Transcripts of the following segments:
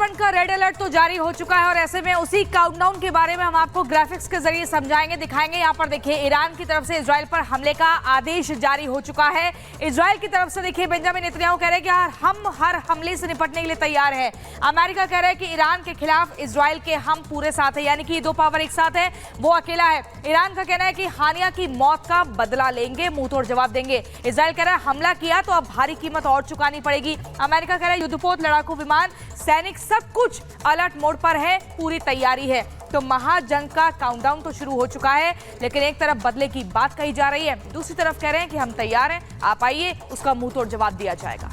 Front का red alert तो जारी हो चुका है और ऐसे में उसी काउंटडाउन के बारे में हम आपको ग्राफिक्स के जरिए समझाएंगे, दिखाएंगे। यहाँ पर देखिए, ईरान की तरफ से इजराइल पर हमले का आदेश जारी हो चुका है। इजराइल की तरफ से देखिए, बेंजामिन नेतन्याहू कह रहे हैं कि हम हर हमले से निपटने के लिए तैयार है। अमेरिका कह रहा है कि ईरान के खिलाफ इजराइल के हम पूरे साथ है, यानी कि दो पावर एक साथ है, वो अकेला है। ईरान का कहना है कि हानिया की मौत का बदला लेंगे, मुंह तोड़ जवाब देंगे। इजराइल कह रहा है हमला किया तो अब भारी कीमत और चुकानी पड़ेगी। अमेरिका कह रहा है युद्धपोत, लड़ाकू विमान, सैनिक सब कुछ अलर्ट मोड पर है, पूरी तैयारी है। तो महाजंग का काउंटडाउन तो शुरू हो चुका है, लेकिन एक तरफ बदले की बात कही जा रही है, दूसरी तरफ कह रहे हैं कि हम तैयार हैं, आप आइए, उसका मुंह तोड़ जवाब दिया जाएगा।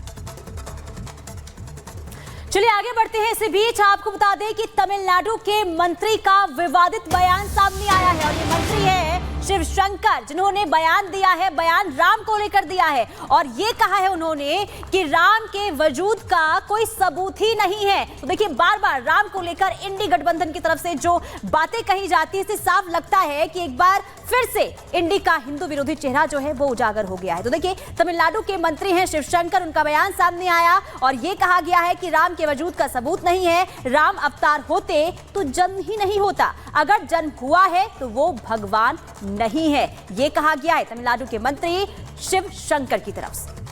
चलिए आगे बढ़ते हैं। इसी बीच आपको बता दें कि तमिलनाडु के मंत्री का विवादित बयान सामने आया है और ये मंत्री है शिवशंकर, जिन्होंने बयान दिया है, बयान राम को लेकर दिया है और ये कहा है उन्होंने कि राम के वजूद का कोई सबूत ही नहीं है। तो देखिए, बार बार राम को लेकर इंडी गठबंधन की तरफ से जो बातें कही जाती है, इससे साफ लगता है कि एक बार फिर से इंडी का हिंदू विरोधी चेहरा जो है वो उजागर हो गया है। तो देखिए, तमिलनाडु के मंत्री हैं शिवशंकर, उनका बयान सामने आया और ये कहा गया है कि राम के वजूद का सबूत नहीं है। राम अवतार होते तो जन्म ही नहीं होता, अगर जन्म हुआ है तो वो भगवान नहीं है, ये कहा गया है तमिलनाडु के मंत्री शिवशंकर की तरफ से।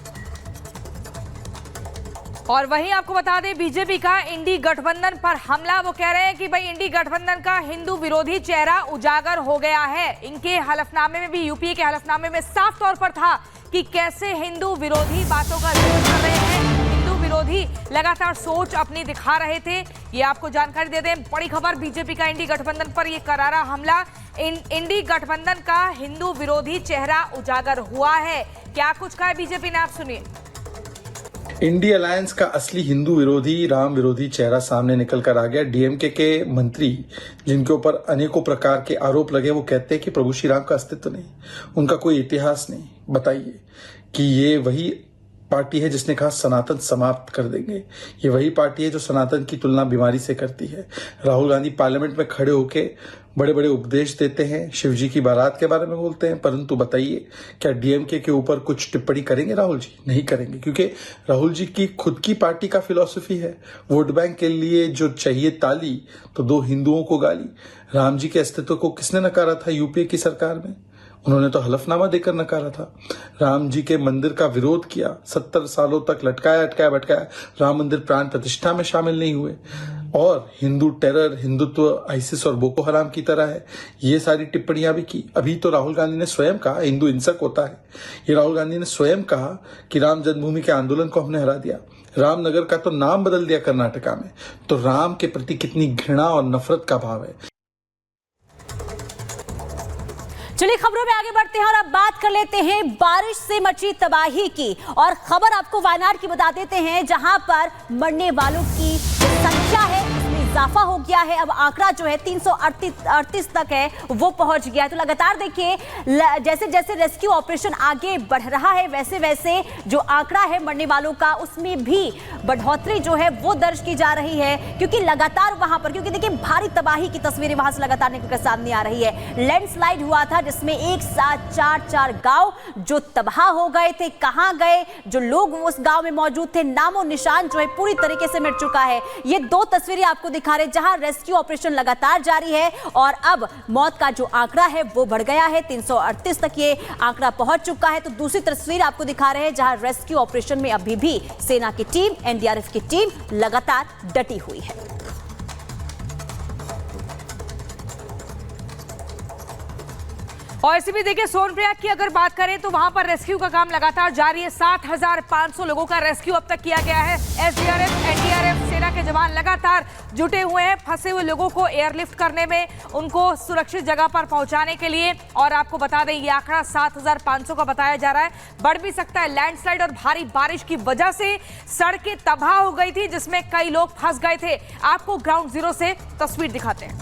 और वहीं आपको बता दें, बीजेपी का इंडी गठबंधन पर हमला, वो कह रहे हैं कि भाई इंडी गठबंधन का हिंदू विरोधी चेहरा उजागर हो गया है। इनके हलफनामे में भी, यूपीए के हलफनामे में साफ तौर पर था कि कैसे हिंदू विरोधी बातों का जिक्र कर रहे हैं, हिंदू विरोधी लगातार सोच अपनी दिखा रहे थे। ये आपको जानकारी दे दें, बड़ी खबर, बीजेपी का इंडी गठबंधन पर ये करारा हमला। इंडी गठबंधन का हिंदू विरोधी चेहरा उजागर हुआ है। क्या कुछ कहा है बीजेपी ने, आप सुनिए। इंडी अलायंस का असली हिंदू विरोधी, राम विरोधी चेहरा सामने निकल कर आ गया। डीएमके के मंत्री, जिनके ऊपर अनेकों प्रकार के आरोप लगे, वो कहते हैं कि प्रभु श्री राम का अस्तित्व नहीं, उनका कोई इतिहास नहीं। बताइए कि ये वही पार्टी है जिसने कहा सनातन समाप्त कर देंगे। ये वही पार्टी है जो सनातन की तुलना बीमारी से करती है। राहुल गांधी पार्लियामेंट में खड़े होके बड़े बड़े उपदेश देते हैं, शिव जी की बारात के बारे में बोलते हैं, परंतु बताइए क्या डीएमके के ऊपर कुछ टिप्पणी करेंगे राहुल जी? नहीं करेंगे, क्योंकि राहुल जी की खुद की पार्टी का फिलॉसफी है, वोट बैंक के लिए जो चाहिए ताली तो दो हिंदुओं को गाली। राम जी के अस्तित्व को किसने नकारा था यूपीए की सरकार में? उन्होंने तो हलफनामा देकर नकारा था। राम जी के मंदिर का विरोध किया, 70 सालों तक लटकाया अटकाया भटकाया, राम मंदिर प्राण प्रतिष्ठा में शामिल नहीं हुए। और हिंदू टेरर, हिंदुत्व आईसिस और बोको हराम की तरह है, ये सारी टिप्पणियां भी की। अभी तो राहुल गांधी ने स्वयं कहा हिंदू हिंसक होता है। ये राहुल गांधी ने स्वयं कहा कि राम जन्मभूमि के आंदोलन को हमने हरा दिया, रामनगर का तो नाम बदल दिया कर्नाटका में। तो राम के प्रति कितनी घृणा और नफरत का भाव है। चलिए खबरों में आगे बढ़ते हैं और अब बात कर लेते हैं बारिश से मची तबाही की। और खबर आपको वायनाड की बता देते हैं, जहां पर मरने वालों की संख्या है इसमें इजाफा हो गया है। अब आंकड़ा जो है 338 तक है, वो पहुंच गया है। तो लगातार देखिए, जैसे जैसे रेस्क्यू ऑपरेशन आगे बढ़ रहा है, वैसे वैसे जो आंकड़ा है मरने वालों का, उसमें भी बढ़ोतरी जो है वो दर्ज की जा रही है। क्योंकि लगातार वहां पर, क्योंकि देखिए भारी तबाही की तस्वीरें वहां से लगातार निकलकर सामने आ रही है। लैंडस्लाइड हुआ था जिसमें एक साथ चार गांव जो तबाह हो गए थे, कहां गए जो लोग उस गांव में मौजूद थे, नामो निशान जो है पूरी तरीके से मिट चुका है। ये दो तस्वीरें आपको दिखा रहे, जहां रेस्क्यू ऑपरेशन लगातार जारी है और अब मौत का जो आंकड़ा है वो बढ़ गया है, 338 तक ये आंकड़ा पहुंच चुका है। तो दूसरी तस्वीर आपको दिखा रहे हैं, जहां रेस्क्यू ऑपरेशन में अभी भी सेना की टीम, एनडीआरएफ की टीम लगातार डटी हुई है। और इसी भी देखिए, सोनप्रयाग की अगर बात करें तो वहां पर रेस्क्यू का काम लगातार जारी है। 7,500 लोगों का रेस्क्यू अब तक किया गया है। एसडीआरएफ, एनडीआरएफ, सेना के जवान लगातार जुटे हुए हैं फंसे हुए लोगों को एयरलिफ्ट करने में, उनको सुरक्षित जगह पर पहुंचाने के लिए। और आपको बता दें, ये आंकड़ा 7,500 का बताया जा रहा है, बढ़ भी सकता है। लैंडस्लाइड और भारी बारिश की वजह से सड़कें तबाह हो गई थी, जिसमें कई लोग फंस गए थे। आपको ग्राउंड जीरो से तस्वीर दिखाते हैं।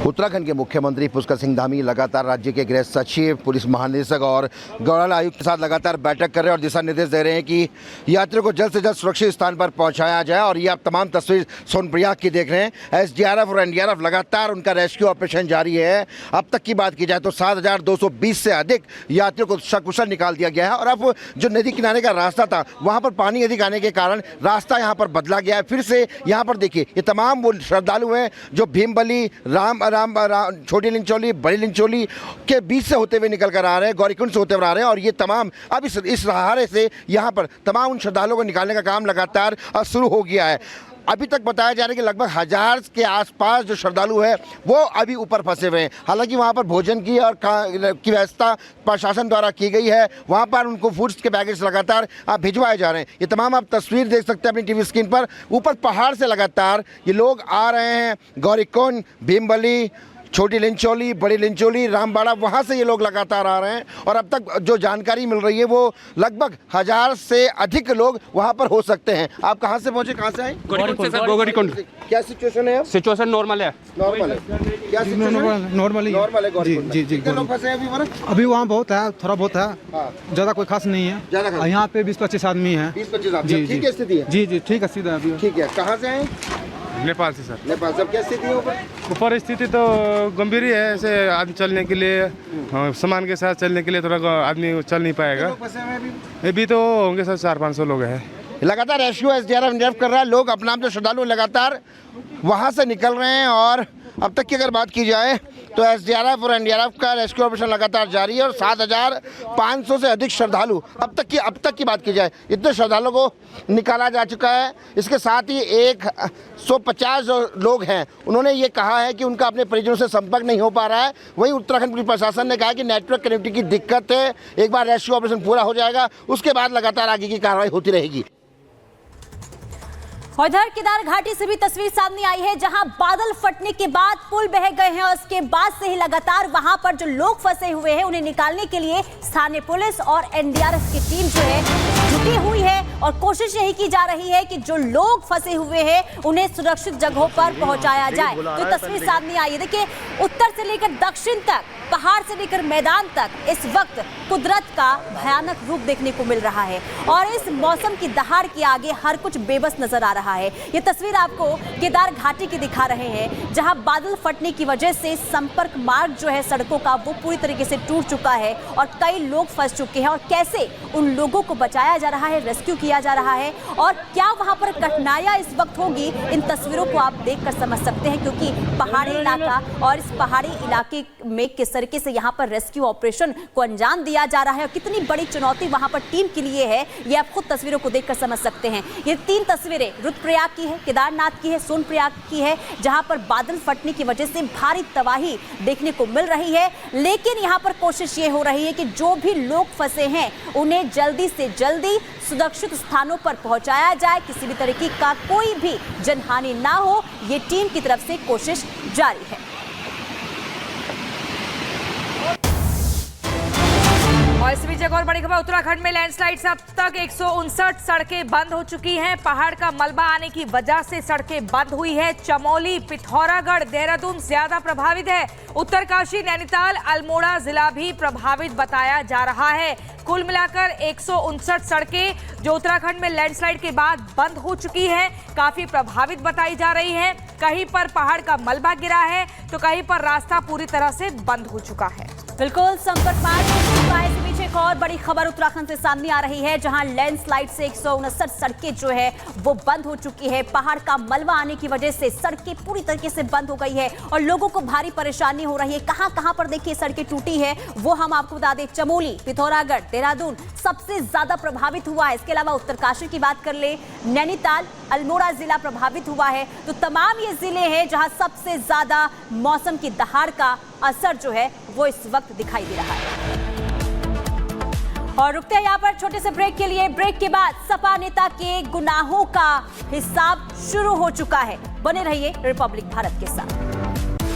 उत्तराखंड के मुख्यमंत्री पुष्कर सिंह धामी लगातार राज्य के गृह सचिव, पुलिस महानिदेशक और गौरव आयुक्त के साथ लगातार बैठक कर रहे हैं और दिशा निर्देश दे रहे हैं कि यात्रियों को जल्द से जल्द सुरक्षित स्थान पर पहुंचाया जाए। और ये आप तमाम तस्वीर सोनप्रयाग की देख रहे हैं। एसडीआरएफ और एनडीआरएफ लगातार उनका रेस्क्यू ऑपरेशन जारी है। अब तक की बात की जाए तो 7,220 से अधिक यात्रियों को सकुशल निकाल दिया गया है। और अब जो नदी किनारे का रास्ता था वहाँ पर पानी अधिक आने के कारण रास्ता यहाँ पर बदला गया है। फिर से यहाँ पर देखिए ये तमाम वो श्रद्धालु हैं जो भीमबली, छोटी लिंचोली, बड़ी लिंचोली के बीच से होते हुए निकल कर आ रहे हैं, गौरीकुंड से होते हुए आ रहे हैं। और ये तमाम अब इस सहारे से यहाँ पर तमाम उन श्रद्धालुओं को निकालने का काम लगातार शुरू हो गया है। अभी तक बताया जा रहा है कि लगभग 1000 के आसपास जो श्रद्धालु है वो अभी ऊपर फंसे हुए हैं। हालांकि वहाँ पर भोजन की और की व्यवस्था प्रशासन द्वारा की गई है। वहाँ पर उनको फूड्स के पैकेज लगातार भिजवाए जा रहे हैं। ये तमाम आप तस्वीर देख सकते हैं अपनी टीवी स्क्रीन पर। ऊपर पहाड़ से लगातार ये लोग आ रहे हैं। गौरीकुंड, भीमबली, छोटी लिंचोली, बड़ी लिंचोली, रामबाड़ा, वहाँ से ये लोग लगातार आ रहे हैं। और अब तक जो जानकारी मिल रही है वो लगभग 1000 से अधिक लोग वहाँ पर हो सकते हैं। आप कहाँ से पहुँचे, कहाँ से आए? गौरीकुंड। क्या सिचुएशन है? सिचुएशन नॉर्मल है। नॉर्मल है। क्या नॉर्मल है गौरीकुंड? जी। कितने लोग फंसे हैं अभी वहाँ? अभी वहाँ बहुत है, थोड़ा बहुत है, ज़्यादा कोई खास नहीं है। ज़्यादा खास? यहाँ पे 20-25 आदमी है। 20-25 आदमी। ठीक है स्थिति है? जी ठीक है, सीधा अभी। ठीक है। कहाँ से आए? नेपाल से सर। नेपाल से। क्या स्थिति है ऊपर? स्थिति तो गंभीर ही है। ऐसे आदमी चलने के लिए, सामान के साथ चलने के लिए थोड़ा आदमी चल नहीं पाएगा। अभी तो होंगे सर 400-500 लोग हैं। लगातार रेस्क्यू एसडीआरएफ कर रहा है। लोग अपना जो श्रद्धालु लगातार वहाँ से निकल रहे हैं। और अब तक की अगर बात की जाए तो एसडीआरएफ और एनडीआरएफ का रेस्क्यू ऑपरेशन लगातार जारी है। और 7500 से अधिक श्रद्धालु अब तक की बात की जाए इतने श्रद्धालुओं को निकाला जा चुका है। इसके साथ ही 150 जो लोग हैं उन्होंने ये कहा है कि उनका अपने परिजनों से संपर्क नहीं हो पा रहा है। वहीं उत्तराखंड पुलिस प्रशासन ने कहा कि नेटवर्क कनेक्टिविटी की दिक्कत है। एक बार रेस्क्यू ऑपरेशन पूरा हो जाएगा उसके बाद लगातार आगे की कार्रवाई होती रहेगी। और इधर केदार घाटी से भी तस्वीर सामने आई है जहां बादल फटने के बाद पुल बह गए हैं और उसके बाद से ही लगातार वहां पर जो लोग फंसे हुए हैं उन्हें निकालने के लिए स्थानीय पुलिस और एनडीआरएफ की टीम जो है जुटी हुई है। और कोशिश यही की जा रही है कि जो लोग फंसे हुए हैं उन्हें सुरक्षित जगहों पर पहुंचाया जाए। तो तस्वीर सामने आई है, देखिए उत्तर से लेकर दक्षिण तक, पहाड़ से लेकर मैदान तक इस वक्त कुदरत का भयानक रूप देखने को मिल रहा है। और इस मौसम की दहाड़ के आगे हर कुछ बेबस नजर आ रहा है। ये तस्वीर आपको केदार घाटी की दिखा रहे हैं जहां बादल फटने की वजह से संपर्क मार्ग जो है सड़कों का वो पूरी तरीके से टूट चुका है और कई लोग फंस चुके हैं। और कैसे उन लोगों को बचाया जा रहा है, रेस्क्यू किया जा रहा है और क्या वहां पर कठिनाइयां इस वक्त होगी, इन तस्वीरों को आप देखकर समझ सकते हैं। क्योंकि पहाड़ी इलाका और इस पहाड़ी इलाके में किस तरीके से यहाँ पर रेस्क्यू ऑपरेशन को अंजाम दिया जा रहा है और कितनी बड़ी चुनौती वहां पर टीम के लिए है, ये आप खुद तस्वीरों को देखकर समझ सकते हैं। ये 3 तस्वीरें रुद्रप्रयाग की है, केदारनाथ की है, सोनप्रयाग की है, जहां पर बादल फटने की वजह से भारी तबाही देखने को मिल रही है। लेकिन यहां पर कोशिश ये हो रही है कि जो भी लोग फंसे हैं उन्हें जल्दी से जल्दी सुरक्षित स्थानों पर पहुंचाया जाए, किसी भी तरीके का कोई भी जनहानि ना हो, ये टीम की तरफ से कोशिश जारी है। और इस बीच एक और बड़ी खबर, उत्तराखंड में लैंडस्लाइड से अब तक 159 सड़कें बंद हो चुकी हैं। पहाड़ का मलबा आने की वजह से सड़कें बंद हुई है। चमोली, पिथौरागढ़, देहरादून ज्यादा प्रभावित है। उत्तरकाशी, नैनीताल, अल्मोड़ा जिला भी प्रभावित बताया जा रहा है। कुल मिलाकर 159 सड़कें जो उत्तराखंड में लैंडस्लाइड के बाद बंद हो चुकी हैं, काफी प्रभावित बताई जा रही हैं। कहीं पर पहाड़ का मलबा गिरा है तो कहीं पर रास्ता पूरी तरह से बंद हो चुका है। बिल्कुल, संपर्क मार्ग इस बीच एक और बड़ी खबर उत्तराखंड से सामने आ रही है जहां लैंडस्लाइड से 159 सड़कें जो है वो बंद हो चुकी है। पहाड़ का मलबा आने की वजह से सड़कें पूरी तरीके से बंद हो गई है और लोगों को भारी परेशानी हो रही है। कहां पर देखिए सड़कें टूटी है वो हम आपको बता दें। चमोली, पिथौरागढ़, देहरादून सबसे ज्यादा प्रभावित हुआ है। इसके अलावा उत्तरकाशी की बात कर ले, नैनीताल, अल्मोड़ा जिला प्रभावित हुआ है। तो तमाम ये जिले हैं जहां सबसे ज्यादा मौसम की दहाड़ का असर जो है वो इस वक्त दिखाई दे रहा है। और रुकते हैं यहाँ पर छोटे से ब्रेक के लिए। ब्रेक के बाद सपा नेता के गुनाहों का हिसाब शुरू हो चुका है। बने रहिए रिपब्लिक भारत के साथ।